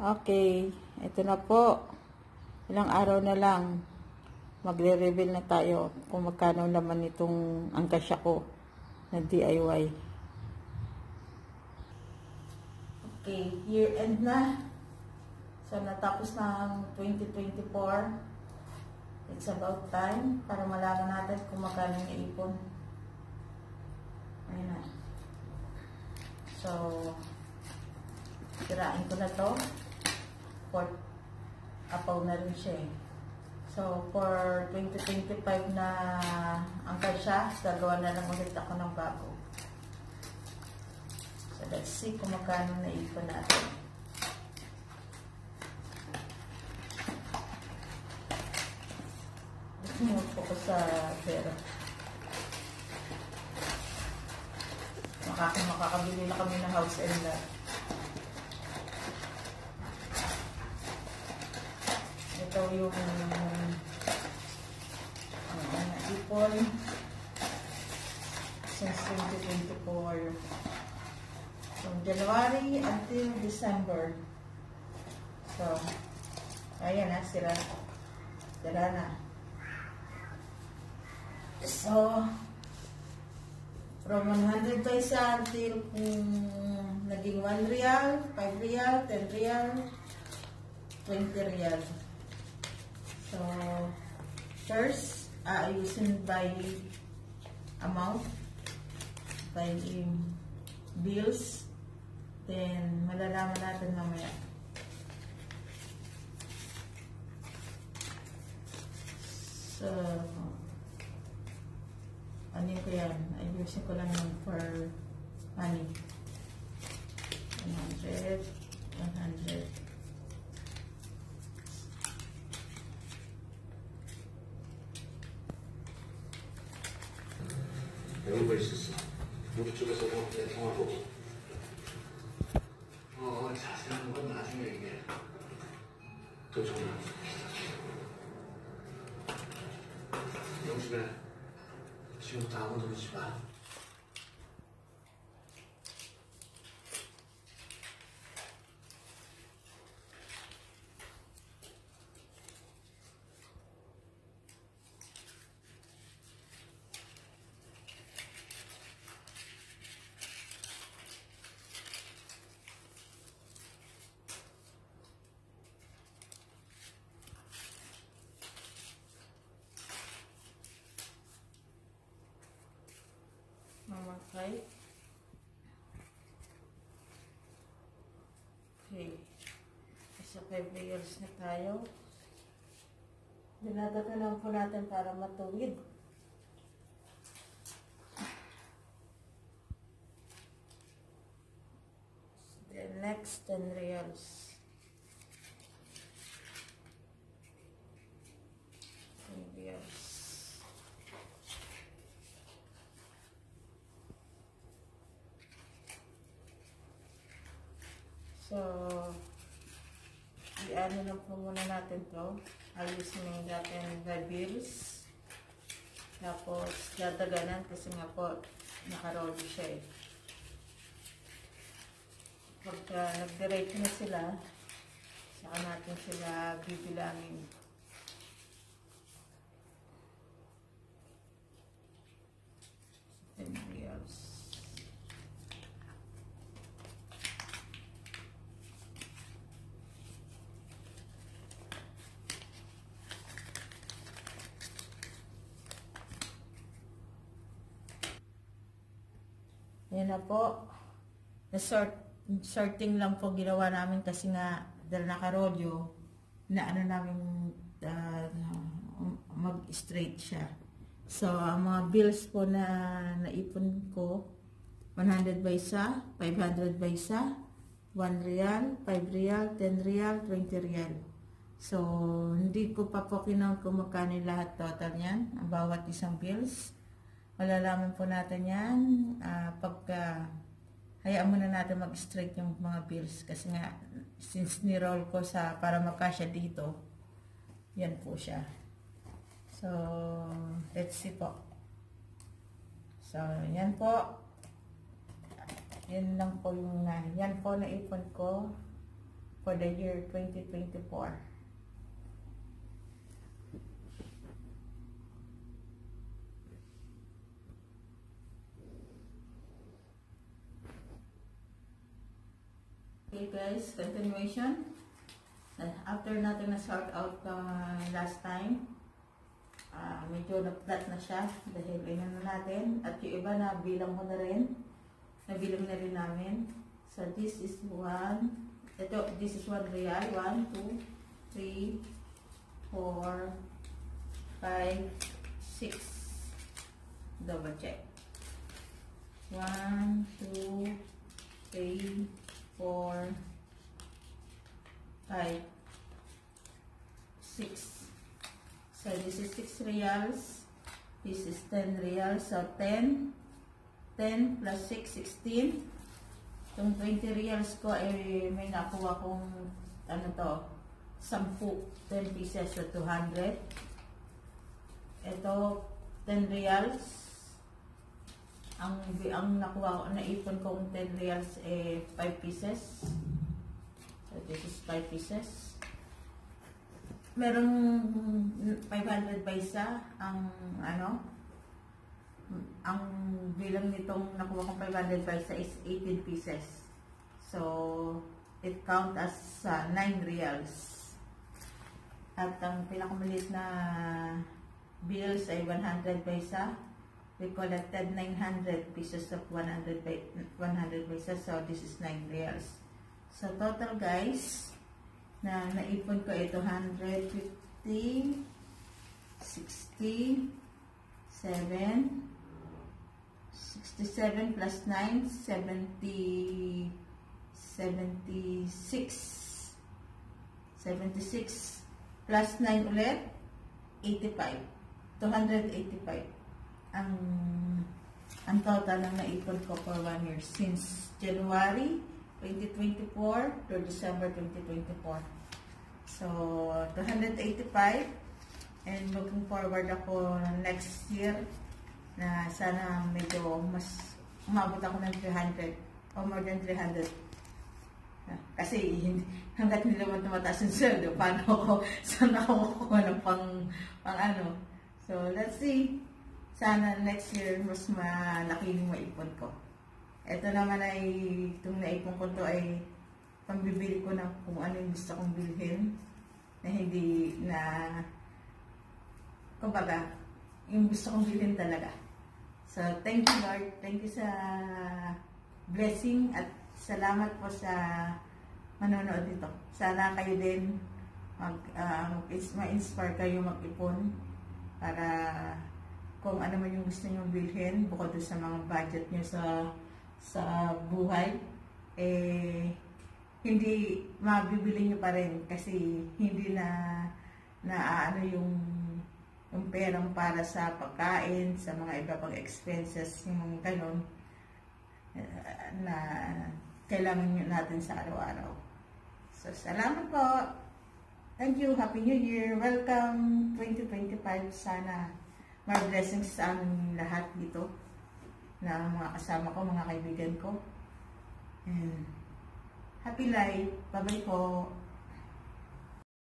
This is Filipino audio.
Okay, ito na po. Ilang araw na lang. Magre-reveal na tayo kung magkano naman itong angkasya ko na DIY. Okay, year end na. So, natapos na ang 2024. It's about time para malaman natin kung magkano yung ipon. Ayan na. So, sirain ko na to. Apaw na rin siya eh. So, for 2025 na angkasya, gagawa na lang ulit ako ng bago. So, let's see kung magkano na ipon natin. Move ko sa pera. Makakabili na kami ng house and lot. Ito yung ipon since 2024. From January until December. So, ayan na, sira na. So, from 100 paisa until naging 1 real, 5 real, 10 real, 20 real. So, first, aayusin by amount, by bills, then malalaman natin mamaya. So, ano ko yan? Ayusin ko lang yun for money. 100, 100. 배우고 있었어. 우리 쪽에서도 내 통화로. 자세한 건 나중에 얘기해. 또 전화. 영수배, 지금부터 아무도 오지 마. Okay. Okay. Isa 5 layers na tayo. Dinadaganan po natin para matuwid. Then next 10 reals. 10 reals. So, i-ano lang po muna natin to. Ayusin yung natin the bills. Tapos, dadaganan kasi nga po, nakaroli siya eh. Pagka nag-direct na sila, saka natin sila bibilangin. Yan na po. Sorting lang po ginawa namin kasi nga dahil nakarolyo, na ano namin mag-straight siya. So, ang mga bills po na naipon ko, 100 paisa, 500 paisa, 1 real, 5 real, 10 real, 20 real. So, hindi ko pa po kinang kung magkano lahat total yan, ang bawat isang bills. Malalaman po natin yan pagka hayaan muna natin mag-straight yung mga bills kasi nga since ni-roll ko sa para makasya dito, yan po siya. So, let's see po. So, yan po. Yan lang po yung yan po naipon ko for the year 2024. Okay guys, continuation. After natin na-sort out last time, medyo na-flat na siya dahil inan na natin. At yung iba na bilang ko na rin. Nabilang na rin namin. So this is this is 1 real. 1, 2, 3, 4, 5, 6. Double check. 1, 2, 3, 4, 5, 6. So this is 6 reals. This is 10 reals. So 10 plus 6, 16. Itong 20 reals ko ay may nakuha kong 10 pieces, so 200. Ito 10 reals. Ang nakuha ko, naipon kong 10 reals 5 pieces. So this is 5 pieces. Merong 500 paisa ang ang bilang nitong nakuha kong 500 paisa is 18 pieces. So it count as 9 reals. At ang pinakamaliit na bills ay 100 paisa. We collected 900 pieces of 100 pesos. So this is 9 reals. So total guys, na naipon ko ito 150, 60, 67 plus 9, 76 plus 9 ulit, 85, 285 ang total ng naipon ko for 1 year since January 2024 to December 2024. So 285, and looking forward ako next year na sana medyo mas umabot ako ng 300 o more than 300. Kasi hanggat hindi naman tumataas yung sweldo, paano ako, saan ako kukuha ng pang ano. So let's see. Sana next year mas malaki yung maipon ko. Ito naman ay, itong naipon ko to ay pambibili ko na kung ano yung gusto kong bilhin. Na hindi na, kumbaga, yung gusto kong bilhin talaga. So thank you Lord. Thank you sa blessing at salamat po sa manonood dito. Sana kayo din ma-inspire kayo mag-ipon para kung ano man yung gusto nyo bilhin bukod doon sa mga budget nyo sa buhay, hindi mabibili nyo pa rin kasi hindi na ano yung perang para sa pagkain, sa mga iba pang expenses, yung ganon na kailangan nyo natin sa araw-araw. So salamat po. Thank you. Happy New Year. Welcome 2025. Sana may blessings sa aming lahat dito na mga kasama ko, mga kaibigan ko. And happy life. Bye-bye po.